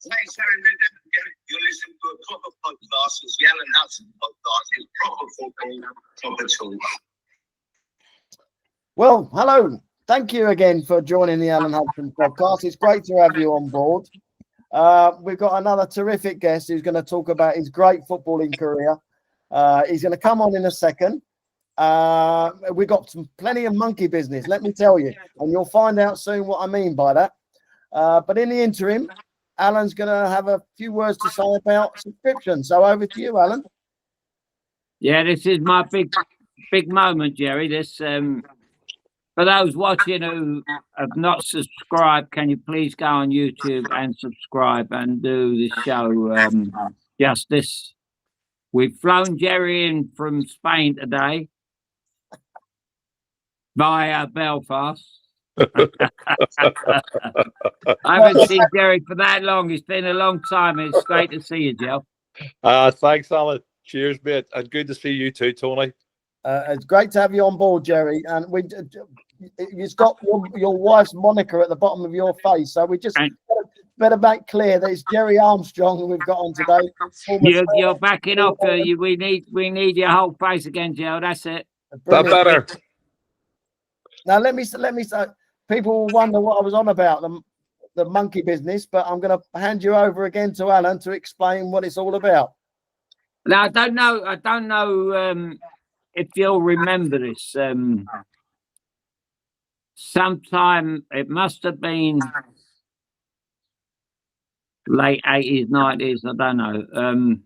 Thanks very much. You're listening to a proper podcast. It's the Alan Hudson podcast. It's proper football, proper talk. Well, hello. Thank you again for joining the Alan Hudson podcast. It's great to have you on board. We've got another terrific guest who's going to talk about his great footballing career. He's going to come on in a second. We've got plenty of monkey business, let me tell you, and you'll find out soon what I mean by that. But in the interim, Alan's going to have a few words to say about subscription. So over to you, Alan. Yeah, this is my big moment, Jerry. This for those watching who have not subscribed, can you please go on YouTube and subscribe and do the show justice? We've flown Jerry in from Spain today via Belfast. I haven't seen Jerry for that long. It's been a long time. It's great to see you, Joe. Thanks, Alan. Cheers, mate. And good to see you too, Tony. It's great to have you on board, Jerry. And you've got your wife's moniker at the bottom of your face. So we just better make clear that it's Jerry Armstrong who we've got on today. You're backing off. We need your whole face again, Joe. That's it. That better. Now let me say, people will wonder what I was on about, the monkey business, but I'm going to hand you over again to Alan to explain what it's all about. Now I don't know if you'll remember this. Sometime it must have been late 80s, 90s. I don't know.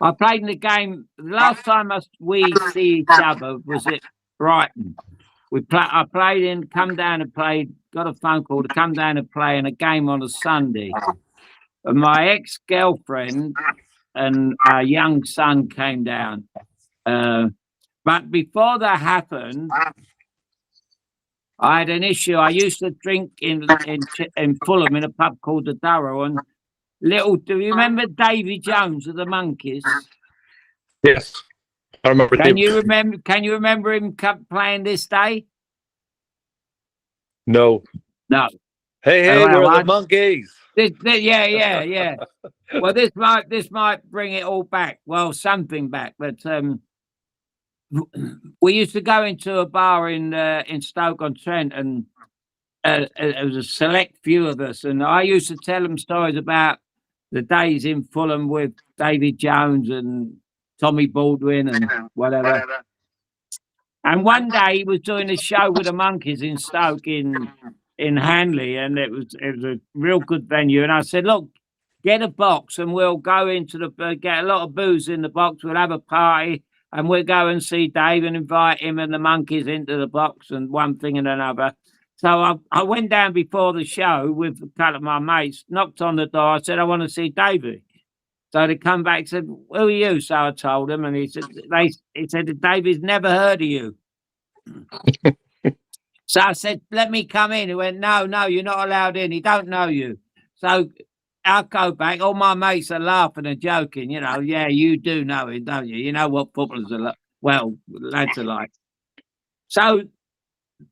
I played in the game. The last time we see each other was at Brighton. I played in, come down and played, got a phone call to come down and play in a game on a Sunday. And my ex-girlfriend and our young son came down. But before that happened, I had an issue. I used to drink in Fulham in a pub called the Durrow. And do you remember Davy Jones of the Monkees? Yes. I remember. Can you remember him playing this day? No. Hey, we're the Monkees. Yeah. Well, this might bring it all back. Well, something back. But we used to go into a bar in Stoke-on-Trent, and it was a select few of us, and I used to tell them stories about the days in Fulham with David Jones and Tommy Baldwin and whatever. And one day he was doing a show with the Monkees in Stoke in Hanley, and it was a real good venue. And I said, look, get a box and we'll go into get a lot of booze in the box. We'll have a party and we'll go and see Dave and invite him and the Monkees into the box and one thing and another. So I went down before the show with a couple of my mates, knocked on the door. I said, I want to see David. So they come back and said, who are you? So I told him, and he said, David's never heard of you. So I said, let me come in. He went, no, you're not allowed in. He don't know you. So I'll go back. All my mates are laughing and joking. You know, yeah, you do know him, don't you? You know what footballers are like. Well, lads are like. So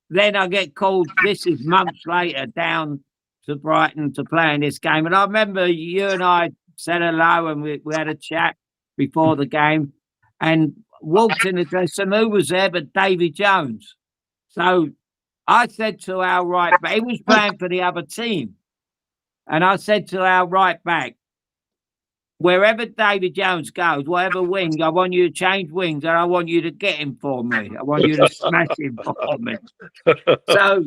then I get called, this is months later, down to Brighton to play in this game. And I remember you and I said hello and we had a chat before the game and walked in the dressing room. Who was there but Davy Jones? So I said to our right back, he was playing for the other team. And I said to our right back, wherever David Jones goes, whatever wing, I want you to change wings and I want you to get him for me. I want you to smash him for me. So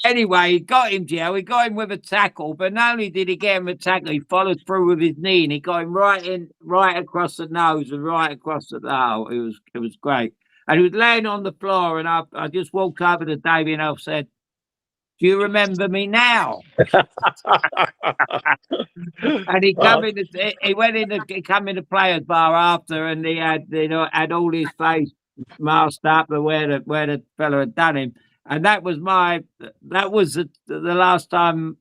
anyway, he got him, Joe. He got him with a tackle, but not only did he get him a tackle, he followed through with his knee and he got him right across the nose and right across the hole. It was great. And he was laying on the floor, and I just walked over to Davey and I said, do you remember me now? And he come in. He went in. He come in the players' bar after, and he had all his face masked up where the fella had done him. And that was the last time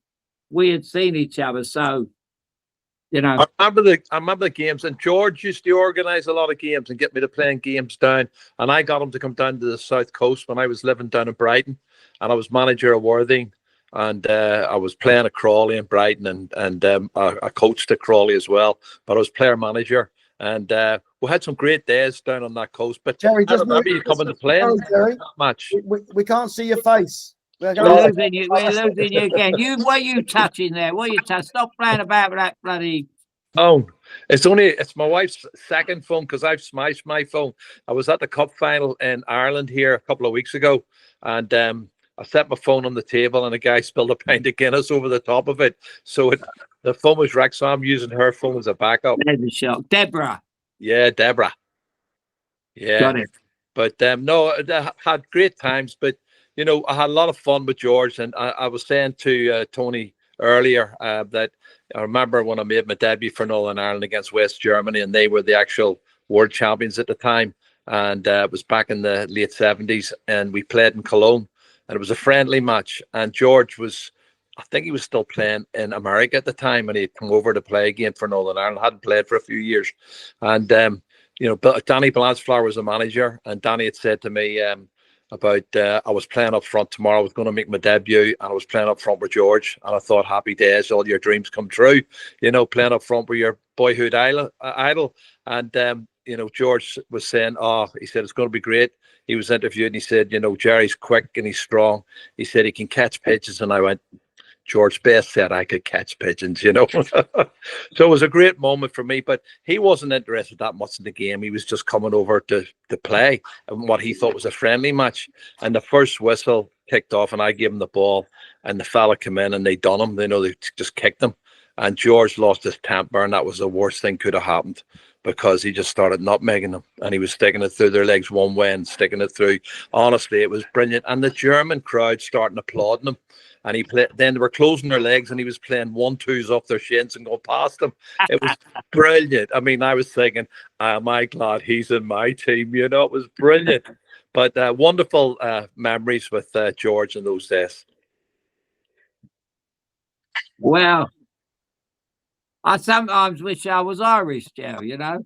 we had seen each other. So, you know, I remember the games, and George used to organise a lot of games and get me to playing games down. And I got him to come down to the south coast when I was living down in Brighton, and I was manager of Worthing. and I was playing at Crawley in Brighton, and I coached at Crawley as well. But I was player manager, and we had some great days down on that coast. But Jerry, I remember you coming to play in Jerry, that match. we can't see your face. We're losing you. We're losing you again. What are you touching there? What are you touching? Stop playing about with that bloody. Oh, it's my wife's second phone because I've smashed my phone. I was at the cup final in Ireland here a couple of weeks ago, and I set my phone on the table, and a guy spilled a pint of Guinness over the top of it. So the phone was wrecked. So I'm using her phone as a backup. There's a shock. Deborah. Yeah, Deborah. Yeah. Got it. But no, I had great times. But you know, I had a lot of fun with George, and I was saying to Tony earlier that I remember when I made my debut for Northern Ireland against West Germany, and they were the actual world champions at the time. And it was back in the late 70s, and we played in Cologne, and it was a friendly match. And George was, I think he was still playing in America at the time, and he'd come over to play again for Northern Ireland. Hadn't played for a few years, and you know, Danny Blanchflower was the manager, and Danny had said to me about I was playing up front tomorrow. I was going to make my debut, and I was playing up front with George. And I thought, happy days, all your dreams come true. You know, playing up front with your boyhood idol. And you know, George was saying, he said it's going to be great. He was interviewed, and he said, you know, Jerry's quick and he's strong. He said he can catch pigeons, and I went, George Best said I could catch pigeons, you know. So it was a great moment for me, but he wasn't interested that much in the game. He was just coming over to play and what he thought was a friendly match. And the first whistle kicked off, and I gave him the ball, and the fella came in and they done him. They know, they just kicked him. And George lost his temper, and that was the worst thing could have happened, because he just started nutmegging them, and he was sticking it through their legs one way and sticking it through. Honestly, it was brilliant. And the German crowd starting applauding him. And he played. Then they were closing their legs, and he was playing 1-2s off their shins and going past them. It was brilliant. I mean, I was thinking, am I glad he's in my team? You know, it was brilliant. But wonderful memories with George in those days. Well, I sometimes wish I was Irish, Joe. You know.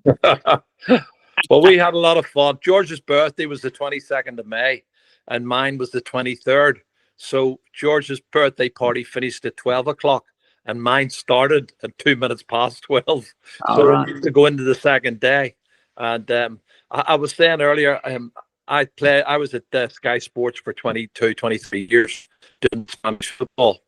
Well, we had a lot of fun. George's birthday was the 22nd of May, and mine was the 23rd. So George's birthday party finished at 12 o'clock, and mine started at 2 minutes past 12. So right. To go into the second day. And I was saying earlier, I was at Sky Sports for 22, 23 years doing Spanish football.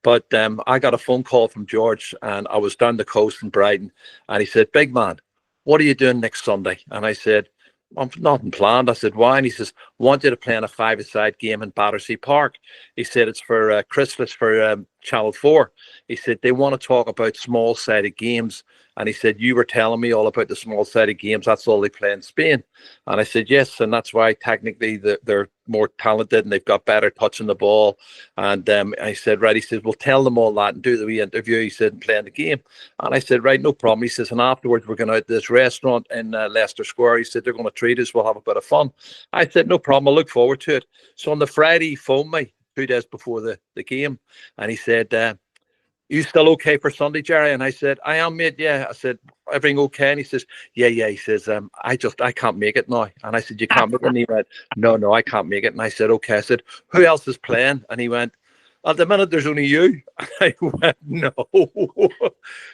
But I got a phone call from George, and I was down the coast in Brighton, and he said, "Big man, what are you doing next Sunday?" And I said, "I'm nothing planned." I said, "Why?" And he says, "Want you to play in a 5-a-side game in Battersea Park." He said, "It's for Christmas for Channel 4. He said, "They want to talk about small-sided games." And he said, "You were telling me all about the small-sided games. That's all they play in Spain." And I said, "Yes, and that's why technically they're more talented and they've got better touching the ball." And I said, "Right." He said, "Well, tell them all that and do the wee interview." He said, "And playing the game." And I said, "Right, no problem." He says, "And afterwards we're going out to this restaurant in Leicester Square." He said, "They're going to treat us. We'll have a bit of fun." I said, "No problem. I look forward to it." So on the Friday, he phoned me 2 days before the game, and he said, "You still okay for Sunday, Jerry?" And I said, "I am, mate. Yeah." I said, "Everything okay?" And he says, yeah. He says, I can't make it now." And I said, "You can't make it?" And he went, No, I can't make it." And I said, "Okay." I said, "Who else is playing?" And he went, "At the minute, there's only you." And I went, "No."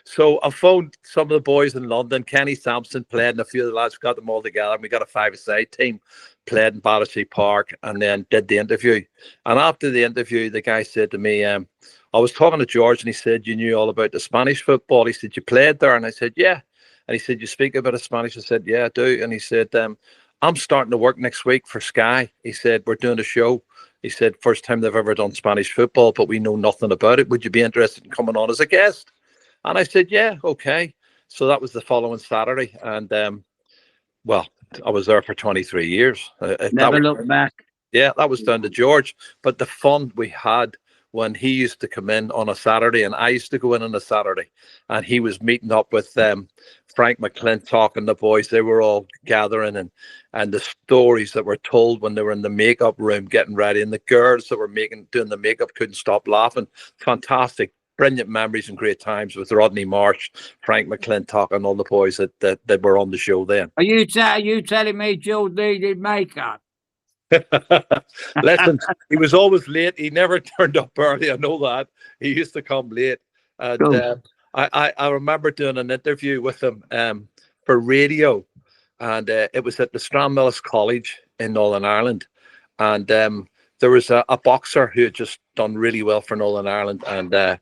So I phoned some of the boys in London. Kenny Sampson played, and a few of the lads, got them all together, and we got a 5-a-side team, played in Battersea Park, and then did the interview. And after the interview, the guy said to me, I was talking to George, and he said, "You knew all about the Spanish football." He said, "You played there?" And I said, "Yeah." And he said, "You speak a bit of Spanish?" I said, "Yeah, I do." And he said, "I'm starting to work next week for Sky." He said, "We're doing a show." He said, "First time they've ever done Spanish football, but we know nothing about it. Would you be interested in coming on as a guest?" And I said, "Yeah, okay." So that was the following Saturday. And well, I was there for 23 years. Never looked back. Yeah, that was down to George. But the fun we had when he used to come in on a Saturday, and I used to go in on a Saturday, and he was meeting up with Frank McClintock and the boys. They were all gathering, and the stories that were told when they were in the makeup room getting ready, and the girls that were doing the makeup couldn't stop laughing. Fantastic, brilliant memories and great times with Rodney Marsh, Frank McClintock, and all the boys that were on the show then. Are you telling me Jules needed makeup? Listen, he was always late. He never turned up early. I know that. He used to come late. And Cool. I remember doing an interview with him for radio, and it was at the Stranmillis College in Northern Ireland. And there was a boxer who had just done really well for Northern Ireland, and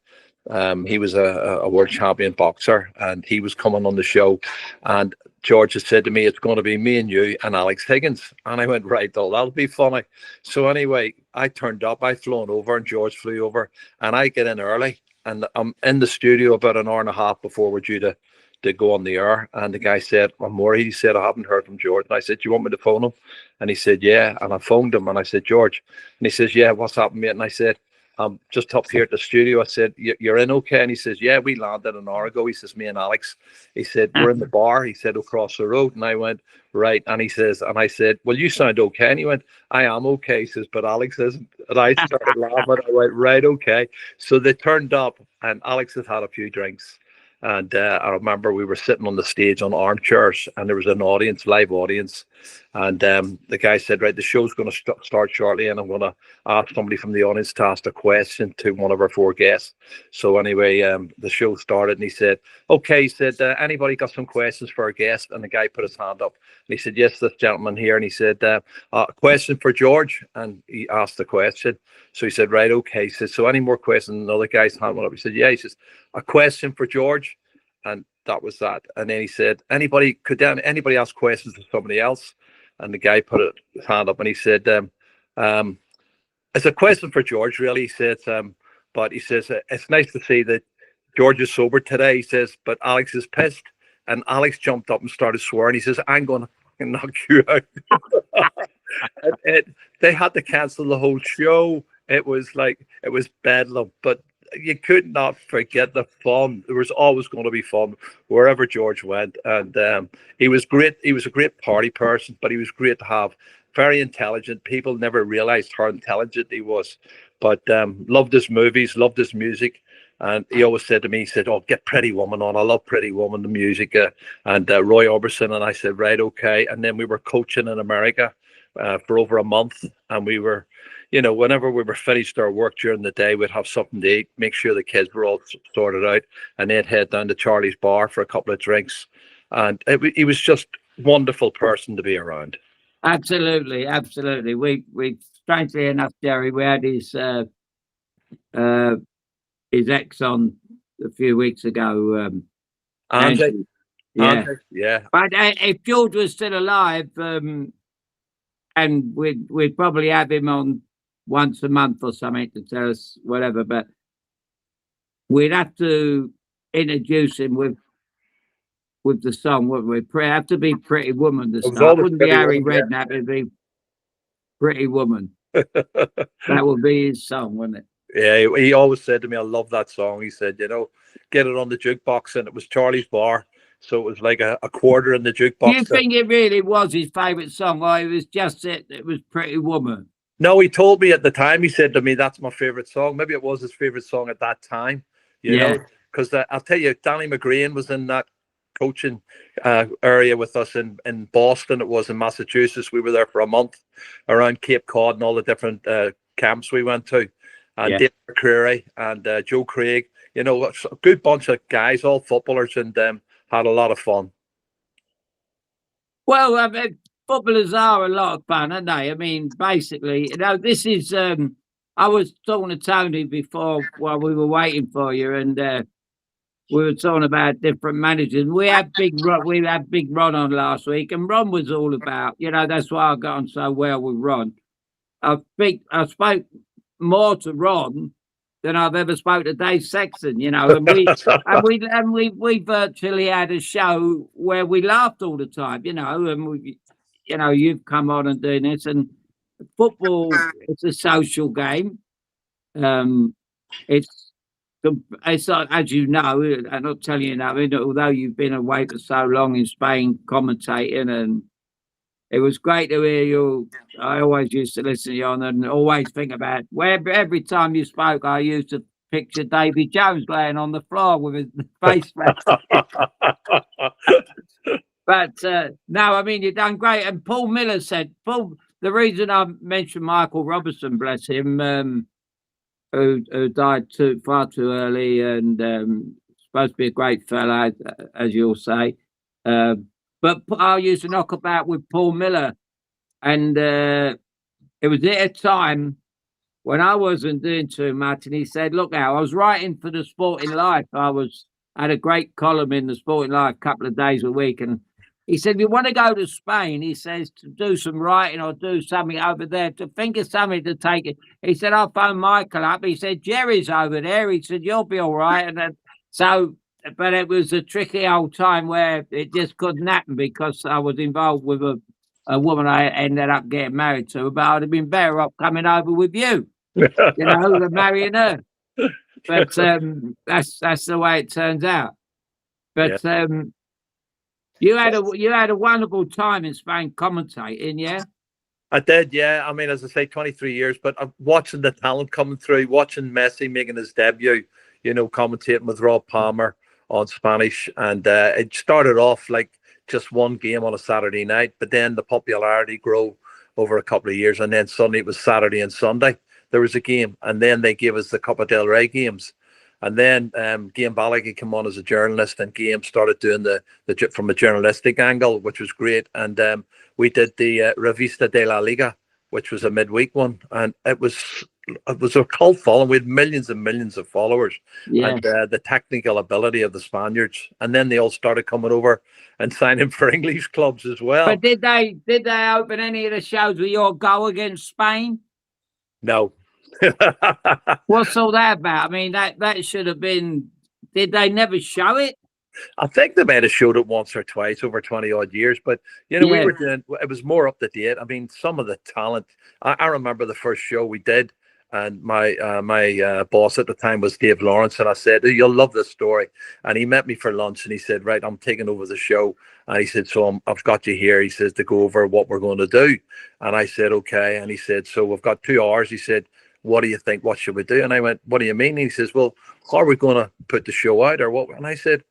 he was a world champion boxer, and he was coming on the show. And George had said to me, "It's going to be me and you and Alex Higgins." And I went, "Right, though, that'll be funny." So anyway, I turned up, I flown over, and George flew over, and I get in early, and I'm in the studio about an hour and a half before we're due to go on the air. And the guy said, "I'm worried." He said, "I haven't heard from George." And I said, "Do you want me to phone him?" And he said, "Yeah." And I phoned him, and I said, "George." And he says, "Yeah, what's happened, mate?" And I said, "I'm just up here at the studio." I said, "You're in okay?" And he says, "Yeah, we landed an hour ago." He says, "Me and Alex." He said, "We're in the bar." He said, "Across the road." And I went, "Right." And he says, and I said, "Well, you sound okay." And he went, "I am okay." He says, "But Alex isn't." And I started laughing. I went, "Right, okay." So they turned up, and Alex had had a few drinks. And I remember we were sitting on the stage on armchairs, and there was an audience, live audience. And the guy said, "Right, the show's going to start shortly, and I'm going to ask somebody from the audience to ask a question to one of our four guests." So anyway, the show started, and he said, "Okay," he said, "Anybody got some questions for our guest?" And the guy put his hand up, and he said, "Yes, this gentleman here." And he said, "A question for George." And he asked the question. So he said, "Right, okay." He said, "So any more questions?" And another guy's hand went up. He said, "Yeah." He says, "A question for George." And that was that. And then he said, could anybody ask questions to somebody else?" And the guy put his hand up, and he said, "It's a question for George, really." He says, "But he says, it's nice to see that George is sober today." He says, "But Alex is pissed." And Alex jumped up and started swearing. He says, "I'm going to knock you out." They had to cancel the whole show. It was bedlam, but you could not forget the fun. There was always going to be fun wherever George went. And he was great. He was a great party person, but he was great to have. Very intelligent. People never realized how intelligent he was, but loved his movies, loved his music. And he always said to me, he said, "Oh, get Pretty Woman on. I love Pretty Woman, the music." And Roy Orbison. And I said, "Right, okay." And then we were coaching in America for over a month. And we were, whenever we were finished our work during the day, we'd have something to eat, make sure the kids were all sorted out, and then head down to Charlie's bar for a couple of drinks. And he was just a wonderful person to be around. Absolutely, absolutely. We strangely enough, Jerry, we had his ex on a few weeks ago. Andy, yeah. yeah. But if George was still alive, and we'd probably have him on once a month or something to tell us whatever. But we'd have to introduce him with the song, wouldn't we? Have to be Pretty Woman to start. It wouldn't be Harry Redknapp, it'd be Pretty Woman. That would be his song, wouldn't it? Yeah, he always said to me, "I love that song." He said, "Get it on the jukebox." And it was Charlie's bar, so it was like a quarter in the jukebox. Do you think it really was his favourite song, or it was just it was Pretty Woman? No, he told me at the time, he said to me, "That's my favourite song." Maybe it was his favourite song at that time, you know, because I'll tell you, Danny McGrain was in that coaching area with us in Boston. It was in Massachusetts. We were there for a month around Cape Cod and all the different camps we went to. And Dave McCreary and Joe Craig, a good bunch of guys, all footballers, and had a lot of fun. Well, I mean, footballers are a lot of fun, aren't they? I mean, basically, this is. I was talking to Tony before while we were waiting for you, and we were talking about different managers. We had Big Ron on last week, and Ron was all about. That's why I got on so well with Ron. I spoke more to Ron than I've ever spoke to Dave Sexton, and we virtually had a show where we laughed all the time, and you've come on and doing this, and football, it's a social game. It's like, as you know, I'm not telling you now, although you've been away for so long in Spain commentating, and it was great to hear you. I always used to listen to you on and always think about where every time you spoke, I used to picture Davy Jones laying on the floor with his face wrapped. But no, I mean, you've done great. And Paul Miller said, Paul the reason I mentioned Michael Robertson, bless him, who died far too early, and supposed to be a great fella, as you'll say. But I used to knock about with Paul Miller, and it was at a time when I wasn't doing too much, and he said, "Look, Al, I was writing for the Sporting Life. Had a great column in the Sporting Life a couple of days a week, and he said, if you want to go to Spain, he says, to do some writing or do something over there, to think of something to take it. He said, I'll phone Michael up. He said, Jerry's over there. He said, you'll be all right. And then, but it was a tricky old time where it just couldn't happen because I was involved with a woman I ended up getting married to, but I'd have been better off coming over with you, than marrying her. But that's the way it turns out. But you had a wonderful time in Spain commentating, yeah? I did, yeah. I mean, as I say, 23 years, but watching the talent coming through, watching Messi making his debut, commentating with Rob Palmer on Spanish, and it started off like just one game on a Saturday night, but then the popularity grew over a couple of years, and then suddenly it was Saturday and Sunday. There was a game, and then they gave us the Copa del Rey games. And then Guillaume Balaguer came on as a journalist, and Guillaume started doing the from a journalistic angle, which was great. And we did the Revista de la Liga, which was a midweek one, and it was a cult following. We had millions and millions of followers, and the technical ability of the Spaniards. And then they all started coming over and signing for English clubs as well. But did they open any of the shows with your goal against Spain? No. What's all that about? I mean, that should have been. Did they never show it? I think they might have showed it once or twice over 20 odd years, but we were doing, it was more up to date. I mean, some of the talent. I remember the first show we did, and my boss at the time was Dave Lawrence, and I said, you'll love this story. And he met me for lunch, and he said, right, I'm taking over the show. And he said, so I've got you here, he says, to go over what we're going to do. And I said, okay. And he said, so we've got 2 hours. He said, what do you think? What should we do? And I went, what do you mean? And he says, well, how are we going to put the show out or what? And I said,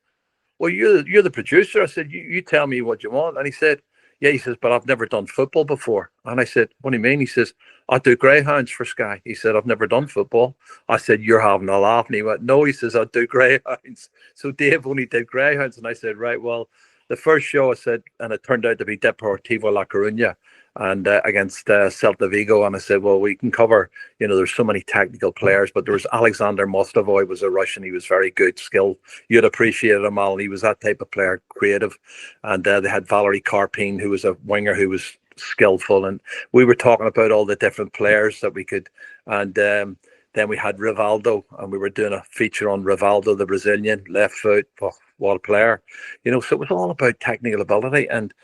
well, you're the producer. I said, you tell me what you want. And he said, yeah, he says, but I've never done football before. And I said, what do you mean? He says, I do greyhounds for Sky. He said, I've never done football. I said, you're having a laugh. And he went, no, he says, I do greyhounds. So Dave only did greyhounds. And I said, right, well, the first show I said, and it turned out to be Deportivo La Coruña, and against Celta Vigo. And I said, well, we can cover, there's so many technical players, but there was Alexander Mostovoy, was a Russian. He was very good, skilled. You'd appreciate him, Alan. He was that type of player, creative. And they had Valery Karpin, who was a winger who was skillful. And we were talking about all the different players that we could. And then we had Rivaldo, and we were doing a feature on Rivaldo, the Brazilian, left foot. Oh, what a player. So it was all about technical ability. And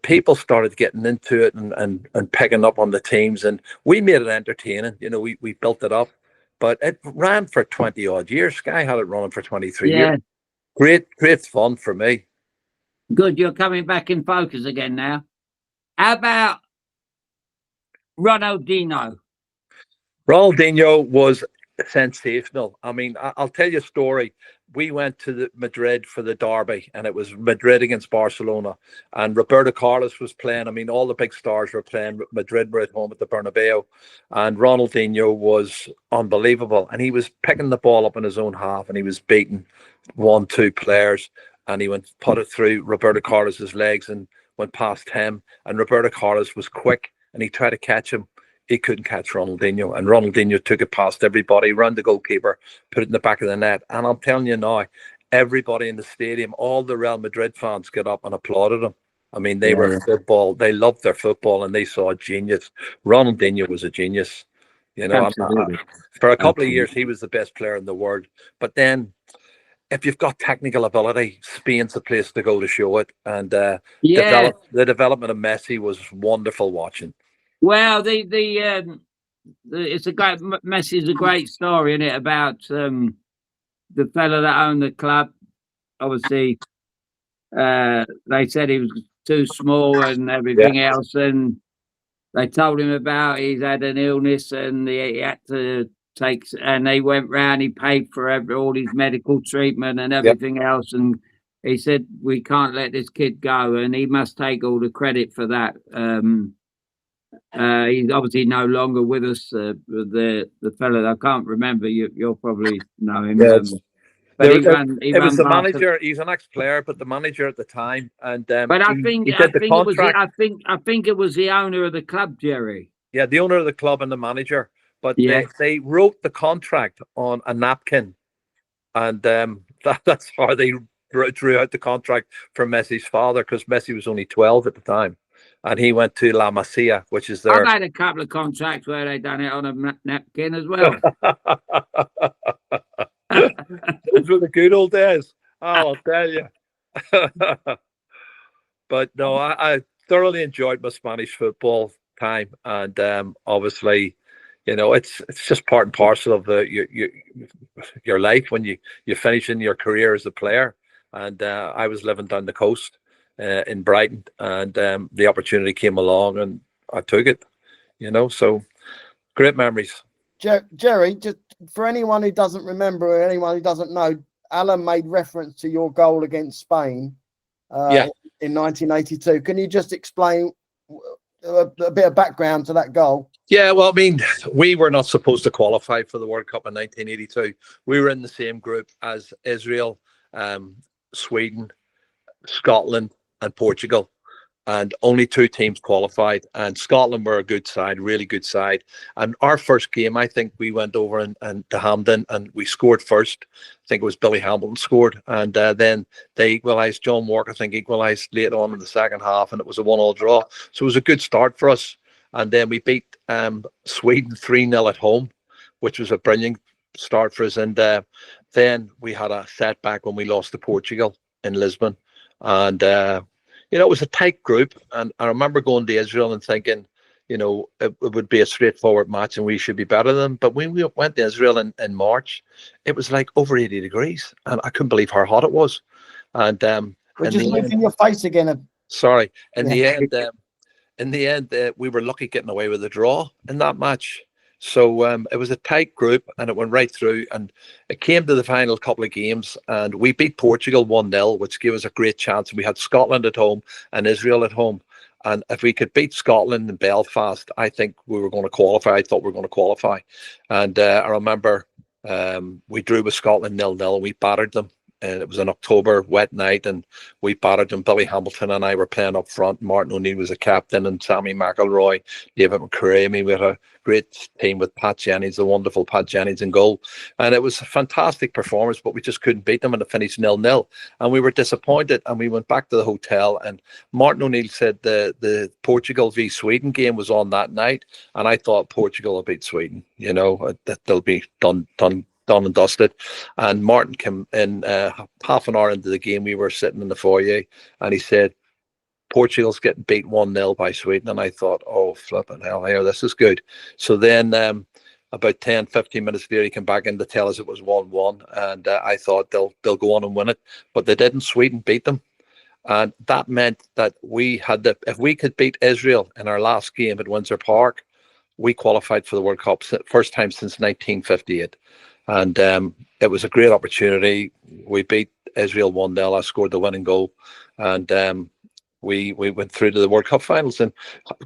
people started getting into it and picking up on the teams, and we made it entertaining. We built it up, but it ran for 20 odd years. Sky had it running for 23 years. Great fun for me. Good, you're coming back in focus again now. How about Ronaldinho? Ronaldinho was sensational. I mean, I'll tell you a story. We went to Madrid for the derby, and it was Madrid against Barcelona, and Roberto Carlos was playing. I mean, all the big stars were playing. Madrid were at home at the Bernabeu, and Ronaldinho was unbelievable, and he was picking the ball up in his own half, and he was beating 1-2 players, and he put it through Roberto Carlos's legs and went past him, and Roberto Carlos was quick, and he tried to catch him. He couldn't catch Ronaldinho, and Ronaldinho took it past everybody, round the goalkeeper, put it in the back of the net. And I'm telling you now, everybody in the stadium, all the Real Madrid fans got up and applauded him. I mean, they were football. They loved their football, and they saw a genius. Ronaldinho was a genius. For a couple of years, he was the best player in the world. But then, if you've got technical ability, Spain's the place to go to show it. And the development of Messi was wonderful watching. Well, it's a great. Messi is a great story, isn't it? About the fella that owned the club. Obviously, they said he was too small and everything else, and they told him about he's had an illness and he had to take. And they went round. He paid for all his medical treatment and everything else, and he said we can't let this kid go, and he must take all the credit for that. He's obviously no longer with us. The fellow I can't remember. You'll probably know him. Yeah, But he it was ran the past. manager. He's an ex-player, but the manager at the time, and But I he think did the it was contract. I think it was the owner of the club, Jerry. Yeah, the owner of the club and the manager. But Yeah. they wrote the contract on a napkin, and that's how they drew out the contract for Messi's father, because Messi was only 12 at the time, and he went to La Masia, which is I've their. had a couple of contracts where they done it on a napkin as well. Those were the good old days. I'll tell you. But no, I thoroughly enjoyed my Spanish football time, and obviously, it's just part and parcel of your life when you finish in your career as a player. And I was living down the coast in Brighton, and the opportunity came along, and I took it. So great memories. Jerry, just for anyone who doesn't remember or anyone who doesn't know, Alan made reference to your goal against Spain in 1982. Can you just explain a bit of background to that goal? Yeah, well, I mean, we were not supposed to qualify for the World Cup in 1982. We were in the same group as Israel, Sweden, Scotland, and Portugal. And only 2 teams qualified. And Scotland were a good side, really good side. And our first game, I think we went over and to Hampden and we scored first. I think it was Billy Hamilton scored. And then they equalised. John Walker, I think, equalised late on in the second half. And it was a 1-1 draw. So it was a good start for us. And then we beat Sweden 3-0 at home, which was a brilliant start for us. And then we had a setback when we lost to Portugal in Lisbon. And it was a tight group, and I remember going to Israel and thinking, it would be a straightforward match and we should be better than them. But when we went to Israel in March, it was like over 80 degrees, and I couldn't believe how hot it was. And we're just looking your face again. Sorry, in the end, we were lucky getting away with a draw in that match. So it was a tight group, and it went right through, and it came to the final couple of games, and we beat Portugal 1-0, which gave us a great chance. We had Scotland at home and Israel at home, and if we could beat Scotland in Belfast, I think we were going to qualify. I thought we were going to qualify, and I remember we drew with Scotland 0-0, and we battered them. And it was an October wet night, and we battered them. Billy Hamilton and I were playing up front. Martin O'Neill was a captain, and Sammy McElroy, David McCreamy. We had a great team with Pat Jennings, the wonderful Pat Jennings in goal. And it was a fantastic performance, but we just couldn't beat them, and it finished 0-0. And we were disappointed, and we went back to the hotel, and Martin O'Neill said the Portugal v Sweden game was on that night, and I thought Portugal will beat Sweden, that they'll be done and dusted. And Martin came in half an hour into the game. We were sitting in the foyer, and he said, Portugal's getting beat 1-0 by Sweden. And I thought, oh, flipping hell here, this is good. So then about 10-15 minutes later, he came back in to tell us it was 1-1, and I thought they'll go on and win it, but they didn't. Sweden beat them, and that meant that if we could beat Israel in our last game at Windsor Park, we qualified for the World Cup, first time since 1958. And it was a great opportunity. We beat Israel 1-0. I scored the winning goal, and we went through to the World Cup finals. And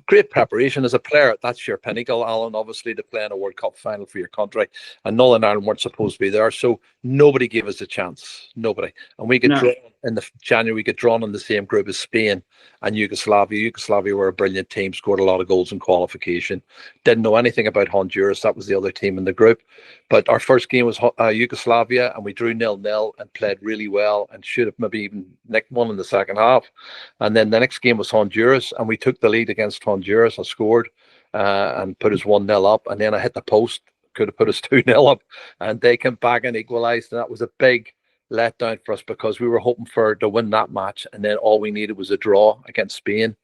great preparation as a player. That's your pinnacle, Alan, obviously, to play in a World Cup final for your country. And Northern Ireland weren't supposed to be there, so nobody gave us a chance. Nobody. And we get drawn in the January. We get drawn in the same group as Spain and Yugoslavia. Yugoslavia were a brilliant team, scored a lot of goals in qualification. Didn't know anything about Honduras. That was the other team in the group. But our first game was Yugoslavia, and we drew 0-0 and played really well and should have maybe even nicked one in the second half. And then the next game was Honduras, and we took the lead against Honduras. I scored and put us 1-0 up, and then I hit the post, could have put us 2-0 up, and they came back and equalised. And that was a big letdown for us, because we were hoping to win that match, and then all we needed was a draw against Spain.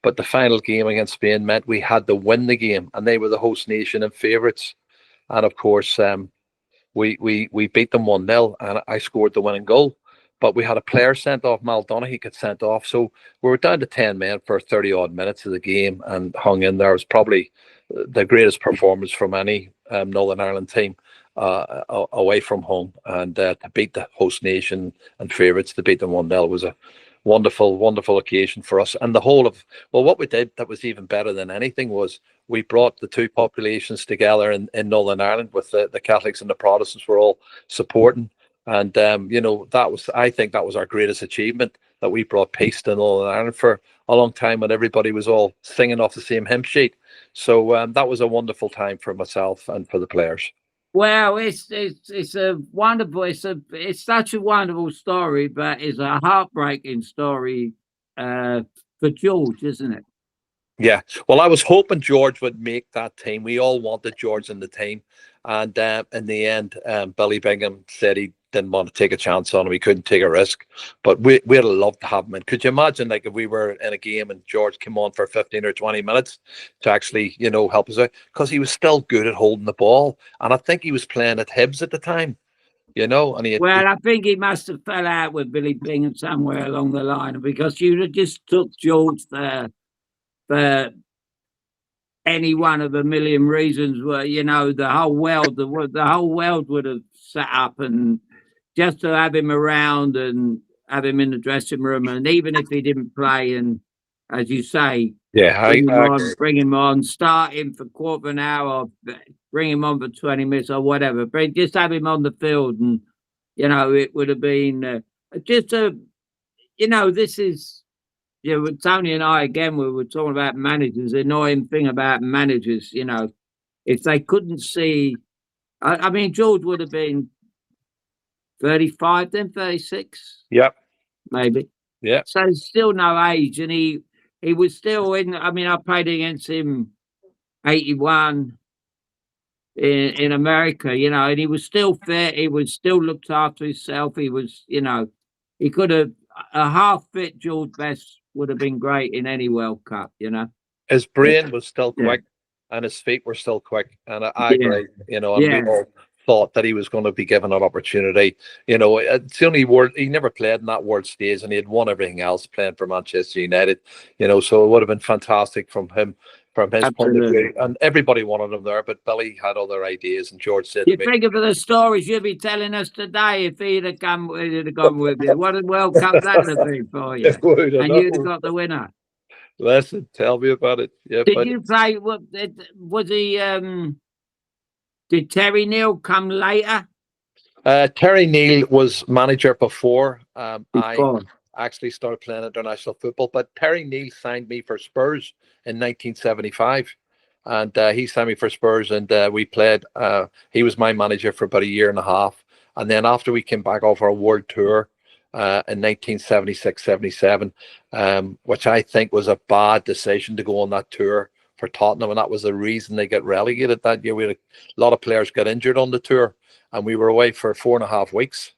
But the final game against Spain meant we had to win the game, and they were the host nation and favourites. And of course, we beat them 1-0, and I scored the winning goal. But we had a player sent off, Mal Donaghy got sent off. So we were down to 10 men for 30 odd minutes of the game and hung in there. It was probably the greatest performance from any Northern Ireland team away from home. And to beat the host nation and favourites, to beat them 1-0 wonderful occasion for us. And the whole of, well, what we did that was even better than anything was we brought the two populations together in Northern Ireland, with the Catholics and the Protestants were all supporting. And I think that was our greatest achievement, that we brought peace to Northern Ireland for a long time, when everybody was all singing off the same hymn sheet. So that was a wonderful time for myself and for the players. Well, it's a wonderful, it's such a wonderful story, but it's a heartbreaking story for George, isn't it? Yeah, well, I was hoping George would make that team. We all wanted George in the team, and in the end, Billy Bingham said he didn't want to take a chance on him. He couldn't take a risk, but we'd have loved to have him in. Could you imagine, like, if we were in a game and George came on for 15 or 20 minutes to actually, help us out, because he was still good at holding the ball, and I think he was playing at Hibs at the time, and I think he must have fell out with Billy Bingham somewhere along the line, because you'd have just took George there for any one of a million reasons, where the whole world would have sat up, and just to have him around and have him in the dressing room, and even if he didn't play, and as you say, bring him on, start him for quarter of an hour, bring him on for 20 minutes or whatever, but just have him on the field, and it would have been this is. Yeah, with Tony and I, again, we were talking about managers. The annoying thing about managers, if they couldn't see, I mean, George would have been 35 then, 36. Yep. Maybe. Yeah. So still no age. And he was still in, I mean, I played against him 81 in America, and he was still fit. He was still looked after himself. He was, he could have, a half-fit George Best would have been great in any World Cup, His brain was still quick, and his feet were still quick, and I agree, and we all thought that he was going to be given an opportunity. It's the only word, he never played in that world stage, and he had won everything else playing for Manchester United, so it would have been fantastic from his point of view, and everybody wanted him there, but Billy had other ideas, and George said, you think of the stories you'd be telling us today if he'd have gone with you. What a World Cup that would have been for you. And you'd have got the winner. Listen, tell me about it. Yeah, did you play, was he, did Terry Neal come later? Terry Neal was manager before. I actually started playing international football, but Terry Neal signed me for Spurs in 1975, and he signed me for Spurs, and we played. He was my manager for about a year and a half, and then after we came back off our world tour in 1976-77, which I think was a bad decision to go on that tour for Tottenham, and that was the reason they got relegated that year. We had a lot of players got injured on the tour, and we were away for 4.5 weeks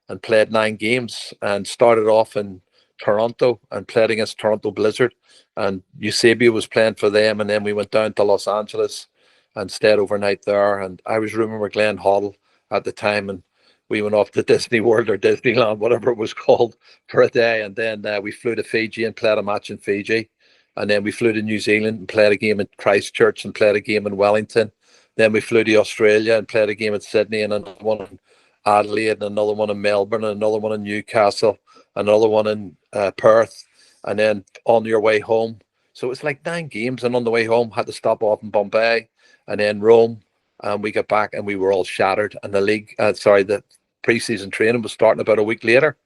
and played 9 games, and started off in Toronto and played against Toronto Blizzard, and Eusebio was playing for them, and then we went down to Los Angeles and stayed overnight there, and I was rooming with Glenn Hoddle at the time, and we went off to Disney World or Disneyland, whatever it was called, for a day, and then we flew to Fiji and played a match in Fiji. And then we flew to New Zealand and played a game in Christchurch and played a game in Wellington. Then we flew to Australia and played a game in Sydney, and another one in Adelaide, and another one in Melbourne, and another one in Newcastle, another one in Perth, and then on your way home. So it was like 9 games, and on the way home had to stop off in Bombay and then Rome, and we got back and we were all shattered. And the pre-season training was starting about a week later.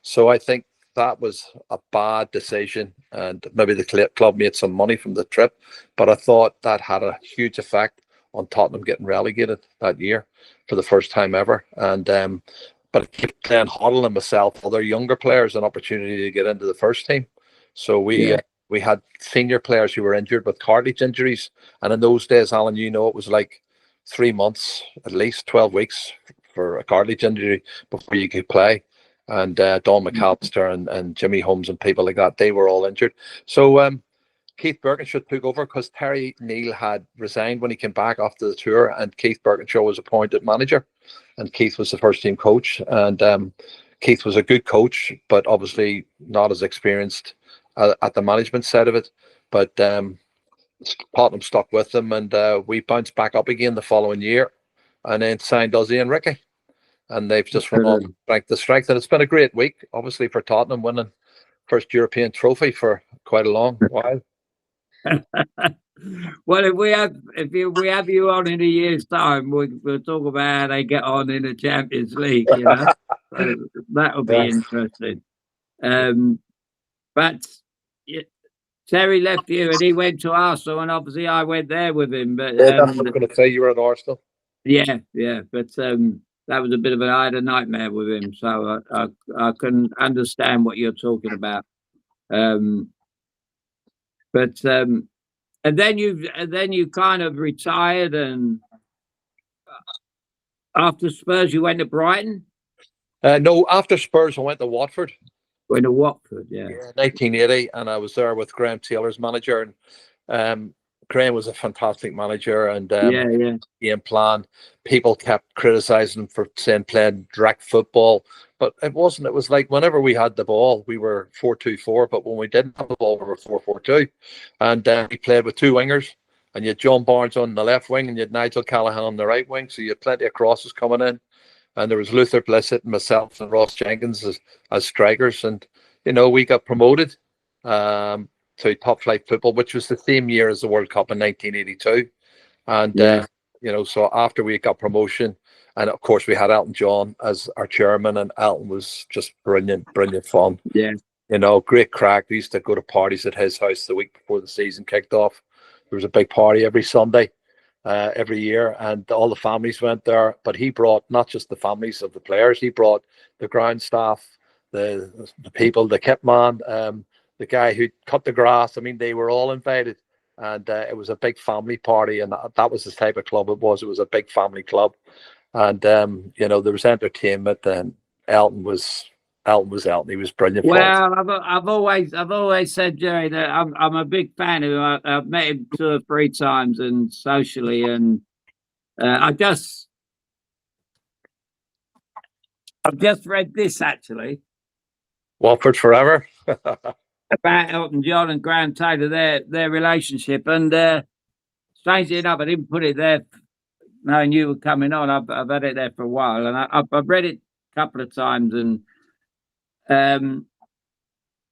So I think that was a bad decision, and maybe the club made some money from the trip, but I thought that had a huge effect on Tottenham getting relegated that year for the first time ever. And but it kept playing Hoddle and myself, other younger players, an opportunity to get into the first team. So we had senior players who were injured with cartilage injuries, and in those days, Alan, it was like 3 months, at least 12 weeks for a cartilage injury before you could play. And Don McAllister and Jimmy Holmes and people like that, they were all injured. So Keith Birkinshaw took over because Terry Neal had resigned when he came back after the tour, and Keith Birkinshaw was appointed manager, and Keith was the first team coach. And Keith was a good coach, but obviously not as experienced at the management side of it. But Tottenham stuck with them, and we bounced back up again the following year, and then signed Ozzy and Ricky. And they've just run on strength to strength. And it's been a great week, obviously, for Tottenham, winning first European trophy for quite a long while. Well, if we have you on in a year's time, we'll talk about how they get on in the Champions League. So that'll be interesting. But yeah, Terry left you and he went to Arsenal, and obviously I went there with him. But That's what I'm going to say. You were at Arsenal. yeah. But that was a bit of I had a nightmare with him, so I can understand what you're talking about. But and then you kind of retired, and after Spurs you went to Brighton. No, after Spurs I went to Watford. Went to Watford, yeah, 1980, and I was there with Graham Taylor's manager, and Graham was a fantastic manager, and game plan. People kept criticizing him for saying playing direct football, but it wasn't. It was like whenever we had the ball, we were 4-2-4, but when we didn't have the ball, we were 4-4-2, and we played with two wingers, and you had John Barnes on the left wing, and you had Nigel Callaghan on the right wing, so you had plenty of crosses coming in, and there was Luther Blissett and myself and Ross Jenkins as strikers, and we got promoted to top flight football, which was the same year as the World Cup in 1982. And, so after we got promotion, and of course we had Elton John as our chairman, and Elton was just brilliant fun. Yeah. Great crack. We used to go to parties at his house the week before the season kicked off. There was a big party every Sunday, every year, and all the families went there. But he brought not just the families of the players, he brought the ground staff, the people, the kit man, the guy who cut the grass. I mean, they were all invited, and it was a big family party, and that was the type of club it was. It was a big family club, and there was entertainment, and Elton was Elton. He was brilliant. Well, I've always said, Jerry, that I'm a big fan of him. I've met him 2 or 3 times and socially, and I've just read this actually. Watford forever. About Elton John and Graham Taylor, their relationship, and strangely enough, I didn't put it there knowing you were coming on. I've had it there for a while, and I've read it a couple of times, and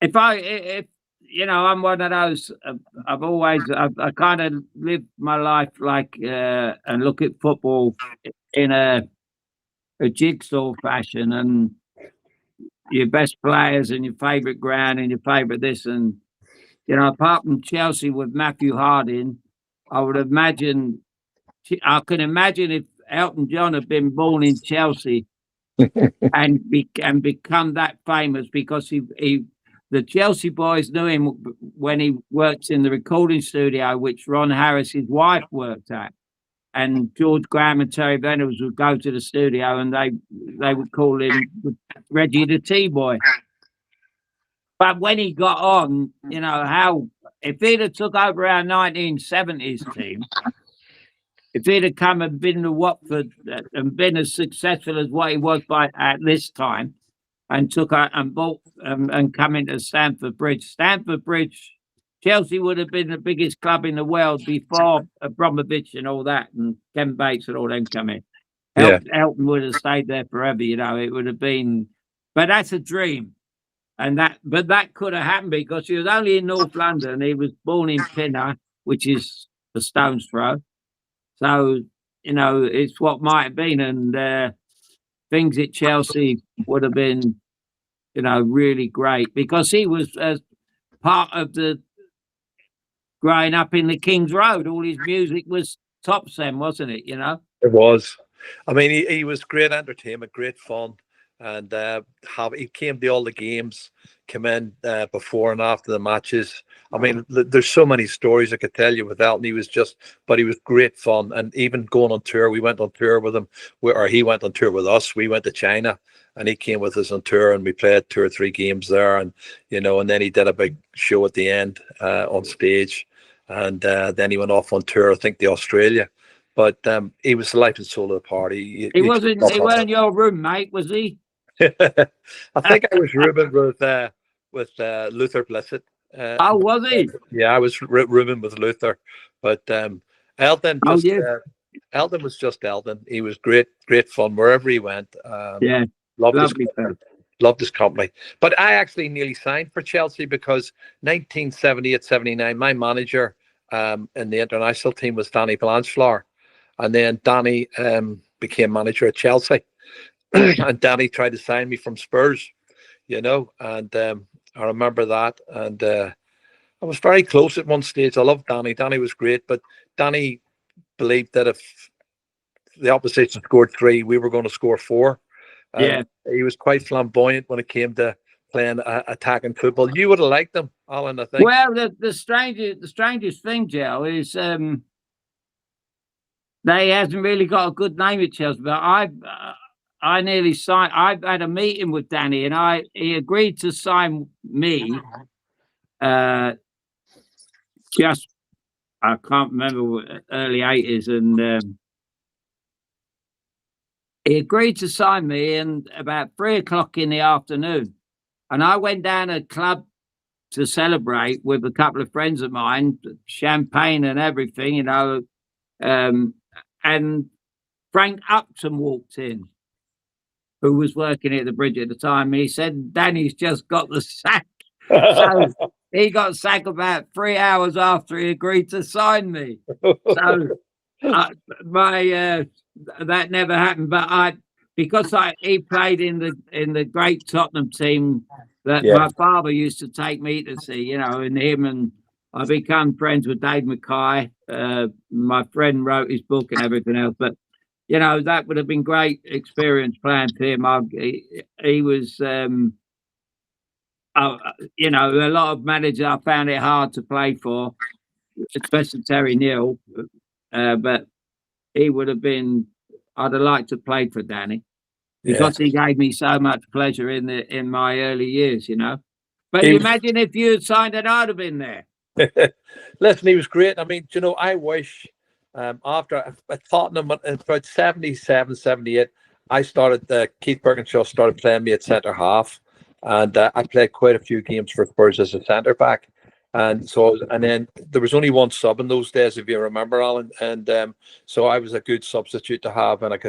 if I'm one of those. I kind of live my life like and look at football in a jigsaw fashion, and your best players and your favourite ground and your favourite this, and apart from Chelsea with Matthew Harding, I can imagine if Elton John had been born in Chelsea and become that famous, because the Chelsea boys knew him when he worked in the recording studio, which Ron Harris, his wife, worked at. And George Graham and Terry Venables would go to the studio, and they would call him Reggie the T-Boy. But when he got on, if he'd have took over our 1970s team, if he'd have come and been to Watford and been as successful as what he was at this time, and took out and bought and come into Stamford Bridge, Chelsea would have been the biggest club in the world before Abramovich and all that, and Ken Bates and all them come in. Elton would have stayed there forever, it would have been. But that's a dream. But that could have happened because he was only in North London. He was born in Pinner, which is a stone's throw. So, it's what might have been. And things at Chelsea would have been, really great, because he was part of the growing up in the King's Road. All his music was tops then, wasn't it? It was. I mean, he was great entertainment, great fun, and he came to all the games, come in before and after the matches. I mean, there's so many stories I could tell you with Elton. But he was great fun, and even going on tour, we went on tour with him, or he went on tour with us. We went to China, and he came with us on tour, and we played 2 or 3 games there, and and then he did a big show at the end on stage. And then he went off on tour, I think, to Australia. But he was the life and soul of the party. He wasn't your roommate, was he? I think I was rooming with Luther Blissett. Was he? Yeah, I was rooming with Luther. But Elton was just Elton. He was great fun wherever he went. Lovely fun. loved his company. But I actually nearly signed for Chelsea because 1978-79, my manager in the international team was Danny Blanchflower. And then Danny became manager at Chelsea. And Danny tried to sign me from Spurs, you know, and I remember that. And I was very close at one stage. I loved Danny. Danny was great, but Danny believed that if the opposition scored 3, we were going to score 4. Yeah. And he was quite flamboyant when it came to playing attacking football. You would have liked them, Alan, I think. Well, the strangest thing, Joe, is they hasn't really got a good name at Chelsea. But I nearly signed. I had a meeting with Danny, and he agreed to sign me. Just I can't remember, early 80s, and he agreed to sign me. And about 3 o'clock in the afternoon, and I went down a club to celebrate with a couple of friends of mine, champagne and everything, you know. And Frank Upton walked in, who was working at the bridge at the time, and he said, "Danny's just got the sack." So he got sacked about 3 hours after he agreed to sign me. So that never happened. But because he played in the great Tottenham team that my father used to take me to see, you know, and I become friends with Dave Mackay. My friend wrote his book and everything else, but you know, that would have been great experience playing for him. He was, you know, a lot of managers I found it hard to play for, especially Terry Neal. But he would have been. I'd have liked to play for Danny because he gave me so much pleasure in my early years, you know. But imagine if you had signed and I'd have been there. Listen, he was great. I mean, you know, I wish after at Tottenham about 77, 78, I started, Keith Birkinshaw started playing me at centre half, and I played quite a few games for Spurs as a centre back. And then there was only one sub in those days, if you remember, Alan. And so I was a good substitute to have, and I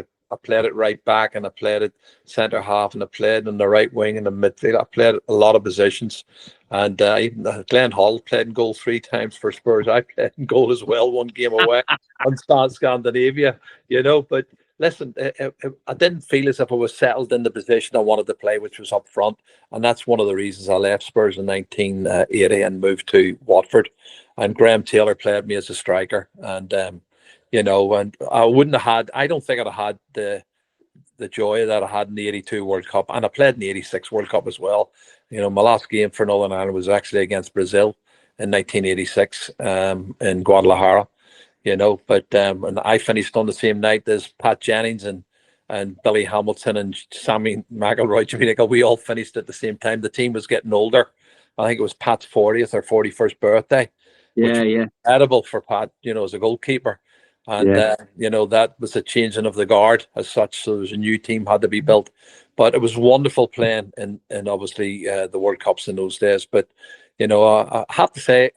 played it right back, and I played it centre half, and I played in the right wing and the midfield. I played a lot of positions. And even Glenn Hoddle played in goal 3 times for Spurs. I played in goal as well, one game away on Scandinavia, you know. But listen, I didn't feel as if I was settled in the position I wanted to play, which was up front. And that's one of the reasons I left Spurs in 1980 and moved to Watford. And Graham Taylor played me as a striker. And, you know, and I don't think I'd have had the joy that I had in the 82 World Cup. And I played in the 86 World Cup as well. You know, my last game for Northern Ireland was actually against Brazil in 1986 in Guadalajara, you know. But and I finished on the same night as Pat Jennings and Billy Hamilton and Sammy McIlroy, Jimmy Nicol. We all finished at the same time. The team was getting older. I think it was Pat's 40th or 41st birthday. Yeah. Incredible for Pat, you know, as a goalkeeper. And, you know, that was a changing of the guard as such. So there's a new team had to be built. But it was wonderful playing in obviously the World Cups in those days. But, you know, I have to say,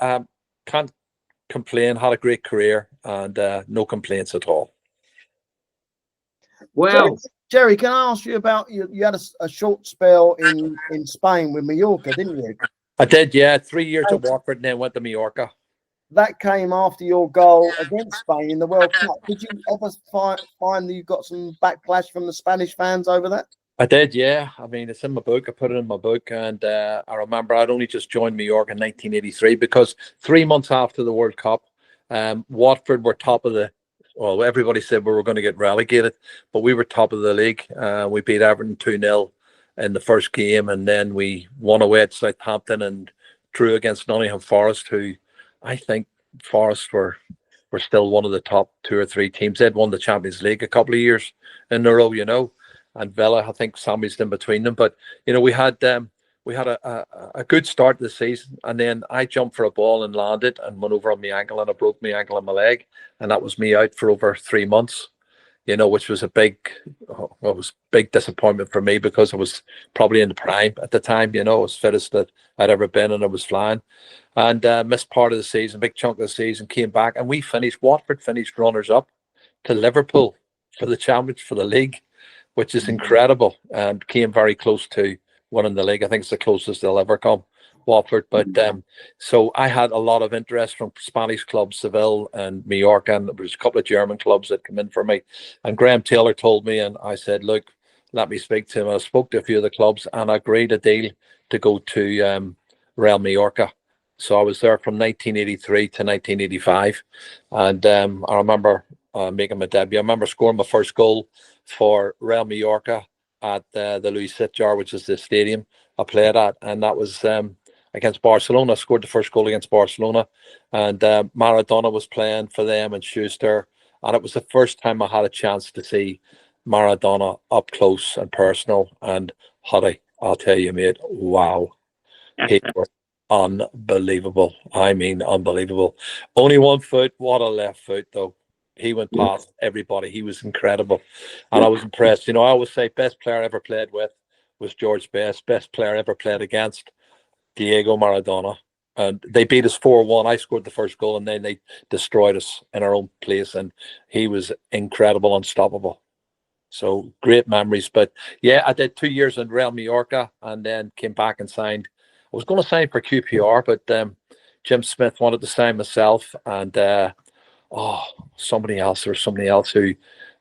can't complain, had a great career and no complaints at all. Well, Jerry, can I ask you about, you had a short spell in Spain with Mallorca, didn't you? I did, yeah. 3 years at Watford and then went to Mallorca. That came after your goal against Spain in the World Cup. Did you ever find that you got some backlash from the Spanish fans over that? I did, yeah. I mean, it's in my book. I put it in my book. And I remember I'd only just joined Mallorca in 1983 because 3 months after the World Cup, Watford were top of well, everybody said we were going to get relegated, but we were top of the league. We beat Everton 2-0 in the first game, and then we won away at Southampton and drew against Nottingham Forest, who I think Forest were still one of the top 2 or 3 teams. They'd won the Champions League a couple of years in a row, you know, and Villa, I think, sandwiched in between them. But you know, we had a good start to the season, and then I jumped for a ball and landed and went over on my ankle, and I broke my ankle and my leg, and that was me out for over 3 months. You know, which was a big disappointment for me because I was probably in the prime at the time. You know, I was fittest that I'd ever been, and I was flying. And missed part of the season, big chunk of the season, came back, and Watford finished runners-up to Liverpool for the league, which is incredible, and came very close to winning the league. I think it's the closest they'll ever come, Watford. But so I had a lot of interest from Spanish clubs, Seville and Mallorca, and there was a couple of German clubs that come in for me. And Graham Taylor told me, and I said, look, let me speak to him. I spoke to a few of the clubs and I agreed a deal to go to Real Mallorca. So I was there from 1983 to 1985. And I remember making my debut. I remember scoring my first goal for Real Mallorca at the Louis Sitjar, which is the stadium I played at. And that was against Barcelona. I scored the first goal against Barcelona. And Maradona was playing for them and Schuster. And it was the first time I had a chance to see Maradona up close and personal. And Hoddle, I'll tell you, mate, wow. He was unbelievable. I mean, unbelievable. Only 1 foot. What a left foot, though. He went past everybody. He was incredible. And I was impressed. You know, I always say best player I ever played with was George Best. Best player I ever played against, Diego Maradona. And they beat us 4-1. I scored the first goal and then they destroyed us in our own place. And he was incredible, unstoppable. So great memories. But yeah, I did 2 years in Real Mallorca and then came back and signed. I was going to sign for QPR, but Jim Smith wanted to sign myself, and somebody else who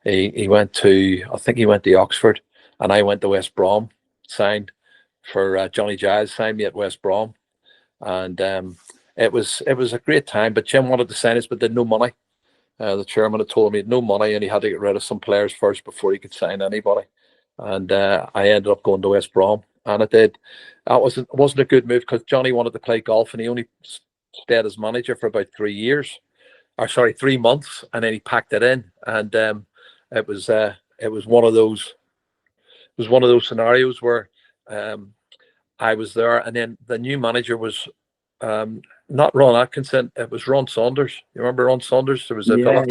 he went to. I think he went to Oxford, and I went to West Brom. Signed for Johnny Giles, signed me at West Brom, and it was a great time. But Jim wanted to sign us, but did no money. The chairman had told me he had no money, and he had to get rid of some players first before he could sign anybody. And I ended up going to West Brom. And it did. That wasn't a good move because Johnny wanted to play golf and he only stayed as manager for about 3 months, and then he packed it in. And it was one of those scenarios where I was there, and then the new manager was not Ron Atkinson, it was Ron Saunders. You remember Ron Saunders? There was a fella.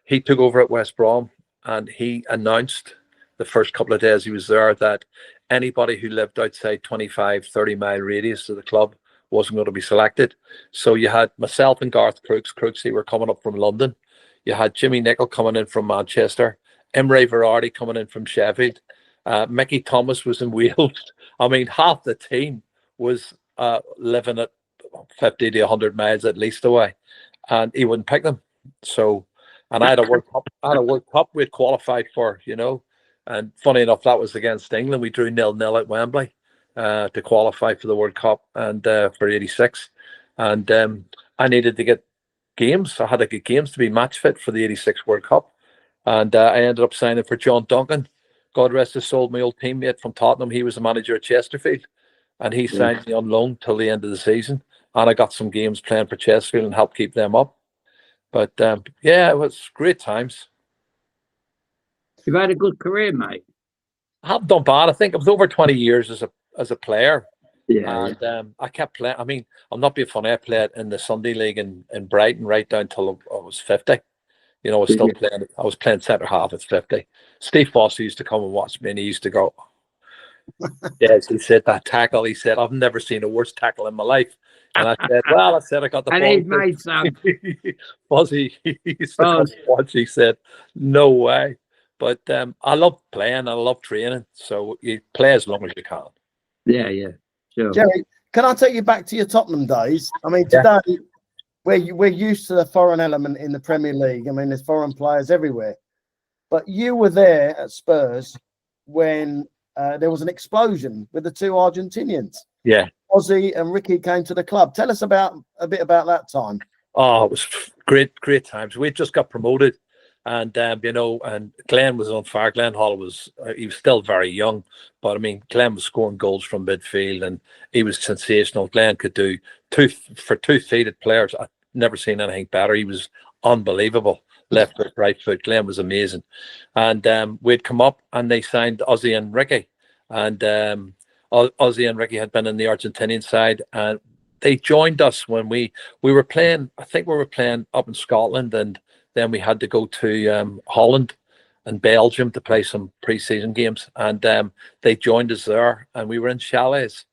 He took over at West Brom, and he announced the first couple of days he was there that anybody who lived outside 25-30 mile radius of the club wasn't going to be selected. So you had myself and Garth Crooksy were coming up from London. You had Jimmy Nicholl coming in from Manchester, Imre Verardi coming in from Sheffield, Mickey Thomas was in Wales. I mean, half the team was living at 50 to 100 miles at least away, and he wouldn't pick them. So, and I had a World Cup we'd qualified for, you know. And funny enough, that was against England. We drew 0-0 at Wembley to qualify for the World Cup and for '86. And I needed to get games. I had to get games to be match fit for the '86 World Cup. And I ended up signing for John Duncan. God rest his soul, my old teammate from Tottenham. He was the manager at Chesterfield. And he signed me on loan till the end of the season. And I got some games playing for Chesterfield and helped keep them up. But yeah, it was great times. You've had a good career, mate. I haven't done bad. I think it was over 20 years as a player. Yeah. And I kept playing. I mean, I'm not being funny. I played in the Sunday League in Brighton right down till I was 50. You know, I was still playing. I was playing centre half at 50. Steve Foster used to come and watch me, and he used to go, yes, he said that tackle. He said, I've never seen a worse tackle in my life. And I said, well, I got the and ball. he's made some. Fuzzy, he used to come and watch. He said, no way. But I love playing. I love training. So you play as long as you can. Yeah, sure. Jerry, can I take you back to your Tottenham days? I mean, today we're used to the foreign element in the Premier League. I mean, there's foreign players everywhere. But you were there at Spurs when there was an explosion with the two Argentinians. Yeah. Ozzy and Ricky came to the club. Tell us a bit about that time. Oh, it was great times. We just got promoted. And, you know, and Glenn was on fire. Glenn Hoddle was still very young. But, I mean, Glenn was scoring goals from midfield and he was sensational. Glenn could do two-feeted players. I've never seen anything better. He was unbelievable. Left foot, right foot. Glenn was amazing. And we'd come up and they signed Ozzy and Ricky. And Ozzy and Ricky had been in the Argentinian side. And they joined us when we were playing. I think we were playing up in Scotland, and then we had to go to Holland and Belgium to play some pre-season games, and they joined us there, and we were in chalets,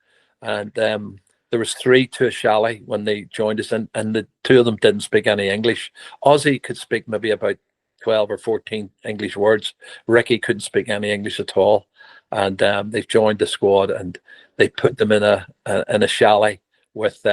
and there was 3 to a chalet when they joined us, and the 2 of them didn't speak any English. Ozzy could speak maybe about 12 or 14 English words. Ricky couldn't speak any English at all, and they've joined the squad, and they put them in a chalet with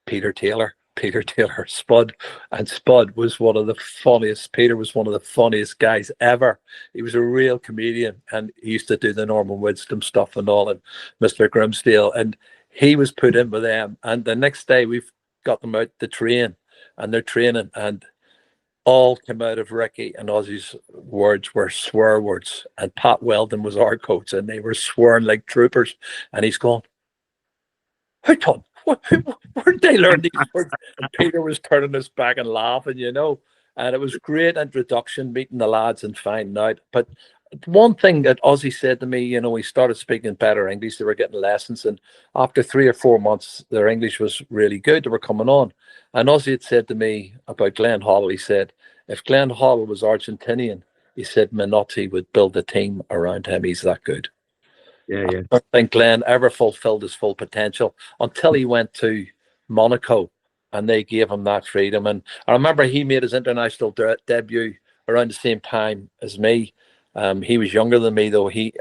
Peter Taylor. Peter Taylor, Spud, and Spud was one of the funniest. Peter was one of the funniest guys ever. He was a real comedian, and he used to do the Norman Wisdom stuff and all, and Mr. Grimsdale, and he was put in with them. And the next day, we've got them out to train, and they're training, and all came out of Ricky and Ozzy's words were swear words. And Pat Weldon was our coach, and they were swearing like troopers. And he's going, "Who taught? Where did they learn these words?" And Peter was turning his back and laughing, you know. And it was a great introduction, meeting the lads and finding out. But one thing that Ozzy said to me, you know, he started speaking better English. They were getting lessons, and after 3 or 4 months, their English was really good. They were coming on. And Ozzy had said to me about Glenn Hoddle, he said, if Glenn Hoddle was Argentinian, he said Menotti would build a team around him. He's that good. Yeah, yeah. I don't think Glenn ever fulfilled his full potential until he went to Monaco and they gave him that freedom. And I remember he made his international debut around the same time as me. He was younger than me, though. He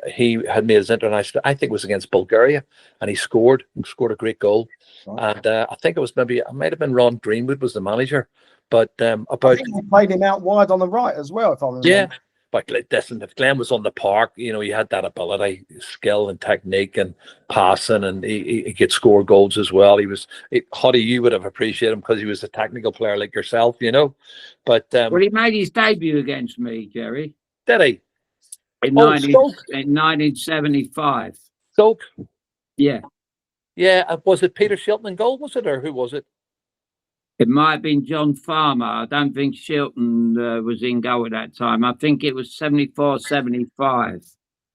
had made his international, I think it was against Bulgaria, and he scored a great goal. And I think it might have been Ron Greenwood was the manager. But I think he played him out wide on the right as well, if I remember. Yeah. But listen, if Glenn was on the park, you know, he had that ability, skill and technique and passing, and he could score goals as well. Huddy, you would have appreciated him because he was a technical player like yourself, you know. But Well, he made his debut against me, Jerry. Did he? In 1975. Stoke? Yeah. Yeah, was it Peter Shilton in goal, was it, or who was it? It might have been John Farmer. I don't think Shilton was in goal at that time. I think it was 74, 75.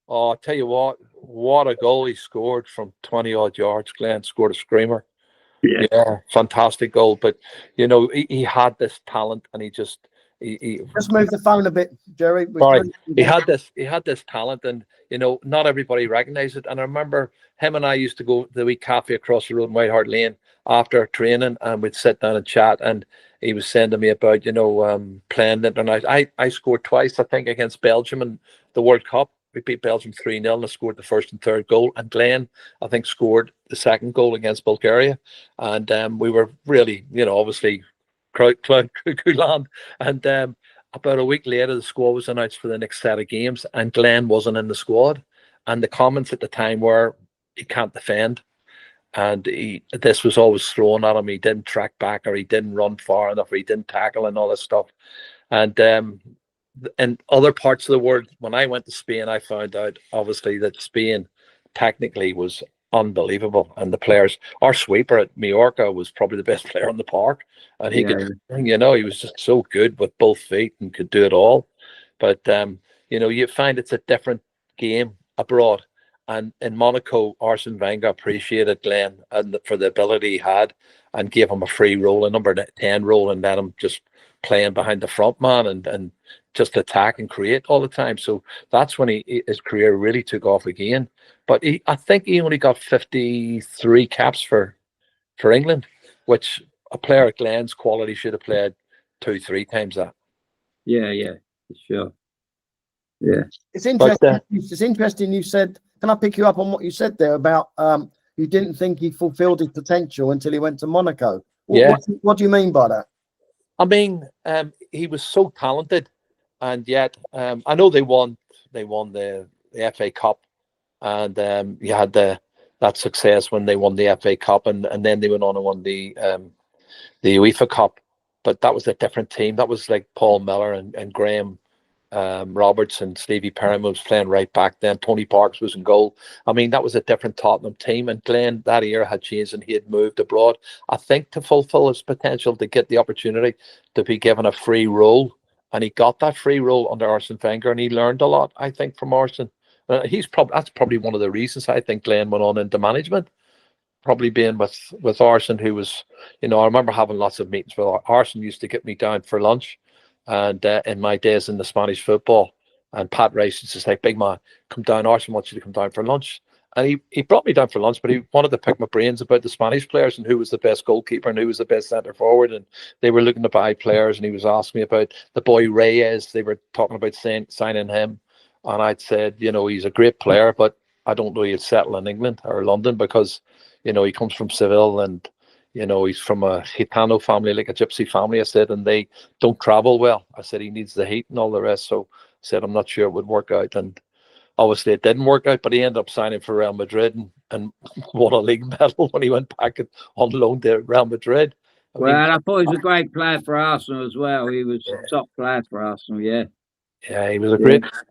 Oh, I'll tell you what a goal he scored from 20-odd yards. Glenn scored a screamer. Yeah, fantastic goal. But, you know, he had this talent, and he just move the phone a bit, Jerry. Sorry. He had this talent, and, you know, not everybody recognized it. And I remember him and I used to go to the wee cafe across the road in White Hart Lane after training, and we'd sit down and chat, and he was saying to me about, you know, playing international. I scored twice, I think, against Belgium in the World Cup. We beat Belgium 3-0, and I scored the first and third goal. And Glenn, I think, scored the second goal against Bulgaria. And we were really, you know, obviously Kulan. And about a week later, the squad was announced for the next set of games, and Glenn wasn't in the squad. And the comments at the time were, he can't defend. And this was always thrown at him. He didn't track back, or he didn't run far enough, or he didn't tackle and all this stuff. And in other parts of the world, when I went to Spain, I found out, obviously, that Spain technically was unbelievable. And the players, our sweeper at Mallorca was probably the best player on the park. And he could, you know, he was just so good with both feet and could do it all. But, you know, you find it's a different game abroad. And in Monaco, Arsene Wenger appreciated Glenn and for the ability he had, and gave him a free role, a number 10 role, and let him just playing behind the front man and just attack and create all the time. So that's when his career really took off again. But I think he only got 53 caps for England, which a player of Glenn's quality should have played 2-3 times that. Yeah, for sure. Yeah. It's interesting. It's interesting you said, can I pick you up on what you said there about you didn't think he fulfilled his potential until he went to Monaco? What do you mean by that? I mean, he was so talented, and yet I know they won the FA Cup, and you had that success when they won the FA Cup, and then they went on and won the UEFA Cup. But that was a different team. That was like Paul Miller and Graham Roberts and Stevie Perryman was playing right back then. Tony Parks was in goal. I mean, that was a different Tottenham team, and Glenn, that era had changed, and he had moved abroad, I think, to fulfill his potential, to get the opportunity to be given a free role. And he got that free role under Arsene Wenger, and he learned a lot, I think, from Arsene. That's probably one of the reasons I think Glenn went on into management, probably being with Arsene, who was, you know, I remember having lots of meetings with Arsene. Used to get me down for lunch. And in my days in the Spanish football, and Pat Rice used to say, "Big man, come down. Arsene wants you to come down for lunch." And he brought me down for lunch, but he wanted to pick my brains about the Spanish players and who was the best goalkeeper and who was the best centre forward. And they were looking to buy players, and he was asking me about the boy Reyes. They were talking about signing him. and I'd said, he's a great player, but I don't know he'll settle in England or London because, he comes from Seville and, he's from a Gitano family, like a gypsy family, I said, and they don't travel well. I said he needs the heat and all the rest. So I said, I'm not sure it would work out. And obviously it didn't work out, but he ended up signing for Real Madrid and won a league medal when he went back on loan to Real Madrid. I thought he was a great player for Arsenal as well. He was a top player for Arsenal, yeah. Yeah, he was a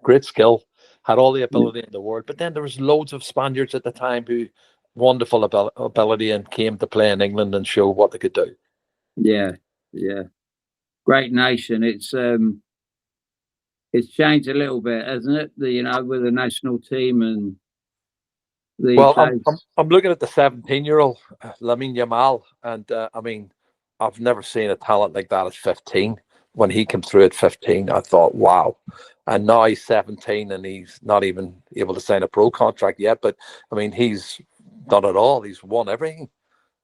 great skill, had all the ability in the world. But then there was loads of Spaniards at the time who wonderful ability and came to play in England and show what they could do. Yeah. Great nation. It's changed a little bit, hasn't it? With the national team and I'm looking at the 17-year-old Lamine Yamal, and I've never seen a talent like that at 15. When he came through at 15, I thought, wow. And now he's 17 and he's not even able to sign a pro contract yet. But he's done it all. He's won everything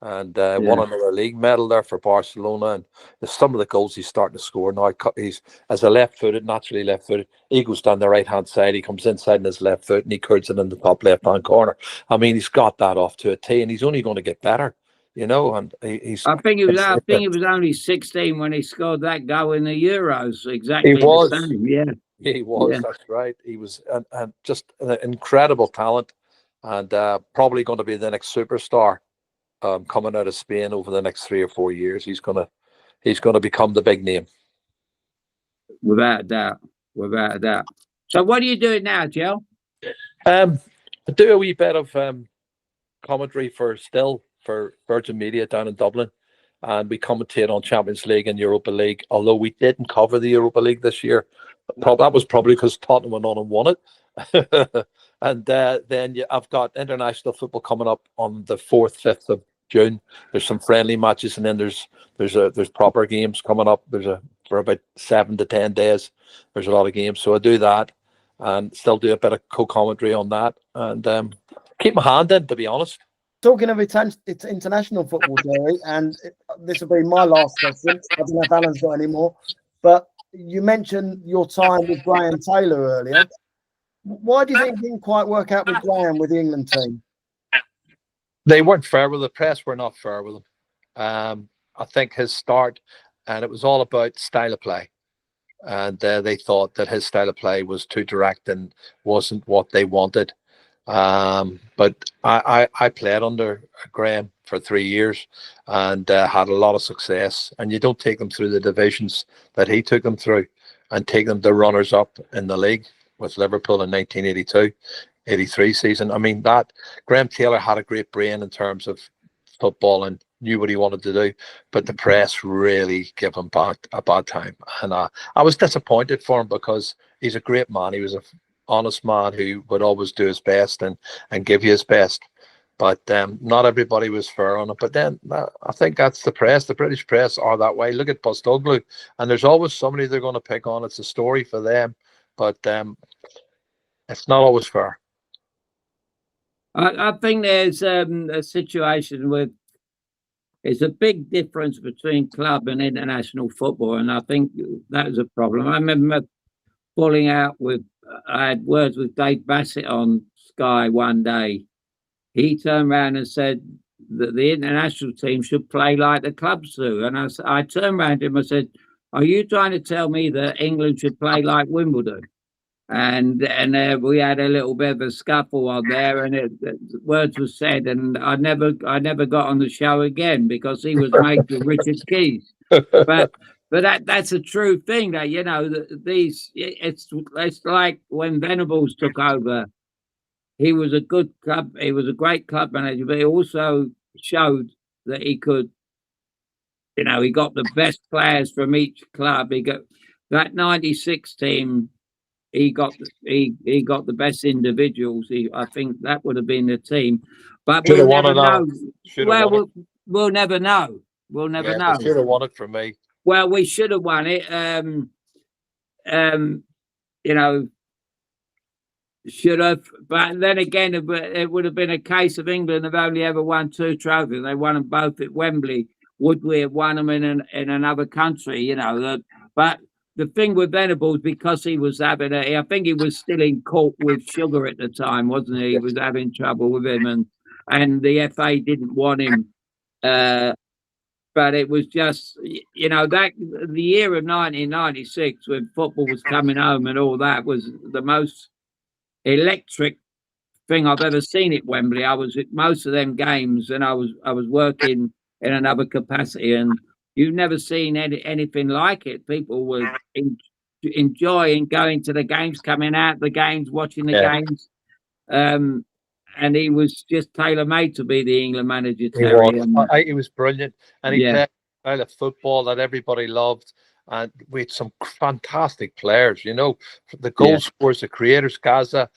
and won another league medal there for Barcelona. And some of the goals he's starting to score now. He's as a naturally left-footed. He goes down the right-hand side. He comes inside in his left foot and he curls it in the top left-hand corner. He's got that off to a T, and he's only going to get better. And he's. I think he was only 16 when he scored that goal in the Euros. Exactly. He was. The same. Yeah. He was. Yeah. That's right. He was, and just an incredible talent, and probably going to be the next superstar, coming out of Spain over the next 3 or 4 years. He's gonna become the big name. Without a doubt. So, what are you doing now, Joe? I do a wee bit of commentary for Virgin Media down in Dublin, and we commentate on Champions League and Europa League, although we didn't cover the Europa League this year. That was probably because Tottenham went on and won it. And then I've got international football coming up on the 4th, 5th of June. There's some friendly matches, and then there's proper games coming up. For about 7 to 10 days. There's a lot of games, so I do that and still do a bit of co-commentary on that, and keep my hand in, to be honest. Talking of it's international football, Jerry, and this will be my last question. I don't know if Alan's got any more, but you mentioned your time with Graham Taylor earlier. Why do you think it didn't quite work out with Graham with the England team? They weren't fair with the press. Were not fair with him. I think his start, and it was all about style of play, and they thought that his style of play was too direct and wasn't what they wanted. But I played under Graham for 3 years and had a lot of success. And you don't take them through the divisions that he took them through and take them to runners up in the league with Liverpool in 1982-83 season. That Graham Taylor had a great brain in terms of football and knew what he wanted to do, but the press really gave him a bad time. And I was disappointed for him because he's a great man. He was a honest man who would always do his best and give you his best, but not everybody was fair on it. But then I think that's the press. The British press are that way. Look at Postoglu, and there's always somebody they're going to pick on. It's a story for them, but it's not always fair. I think there's a situation with it's a big difference between club and international football, and I think that was a problem. I remember falling out I had words with Dave Bassett on Sky one day. He turned around and said that the international team should play like the clubs do. And I turned around to him and said, are you trying to tell me that England should play like Wimbledon? And we had a little bit of a scuffle on there, and words were said, and I never got on the show again because he was made to Richard Keys. But that's a true thing that it's like when Venables took over. He was a good club. He was a great club manager, but he also showed that he could. He got the best players from each club. He got that '96 team. He got the best individuals. I think that would have been the team, but we'll never know. Well, we'll never know. We'll never know. Should have won it for me. Well, we should have won it. Should have, but then again, it would have been a case of England have only ever won 2 trophies. They won them both at Wembley. Would we have won them in another country? But the thing with Venables, because he was having I think he was still in court with Sugar at the time, wasn't he? He was having trouble with him, and the FA didn't want him. But it was just, that the year of 1996 when football was coming home and all that was the most electric thing I've ever seen at Wembley. I was at most of them games, and I was working in another capacity, and you've never seen anything like it. People were enjoying going to the games, coming out the games, watching the games. And he was just tailor-made to be the England manager, Terry. He was brilliant, and he played a style of football that everybody loved, and we had some fantastic players. The goal scorers, the creators, Gaza,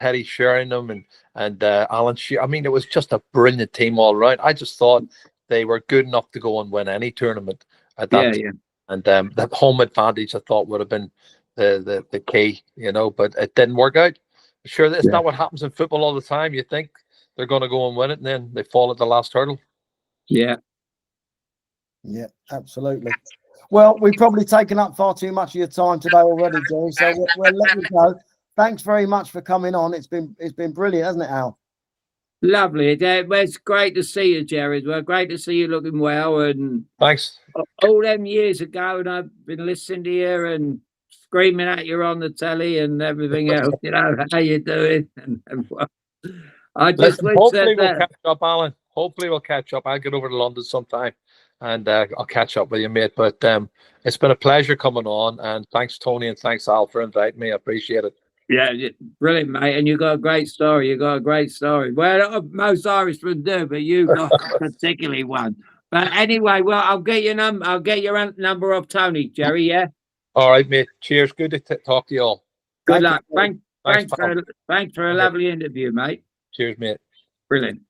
Teddy Sheringham and Alan Shearer. I mean, it was just a brilliant team all round. I just thought they were good enough to go and win any tournament at that time. And that home advantage, I thought, would have been the key, but it didn't work out. Sure, it's not what happens in football all the time. You think they're going to go and win it, and then they fall at the last hurdle. Yeah, absolutely. Well, we've probably taken up far too much of your time today already, Jerry. So we'll let you go. Thanks very much for coming on. It's been brilliant, hasn't it, Al? Lovely. It's great to see you, Jerry, as well. Great to see you looking well. And thanks. All them years ago, and I've been listening to you and screaming at you on the telly and everything else. How you doing? And I just hopefully we'll catch up, Alan. Hopefully we'll catch up. I'll get over to London sometime, and I'll catch up with you, mate. But it's been a pleasure coming on, and thanks, Tony, and thanks, Al, for inviting me. I appreciate it. Yeah, brilliant, mate. And you got a great story. Well, most Irishmen do, but you got particularly one. But anyway, well, I'll get your number. I'll get your number off Tony, Jerry. Yeah. All right, mate. Cheers. Good to talk to you all. Good luck. Thanks for a lovely interview, mate. Cheers, mate. Brilliant.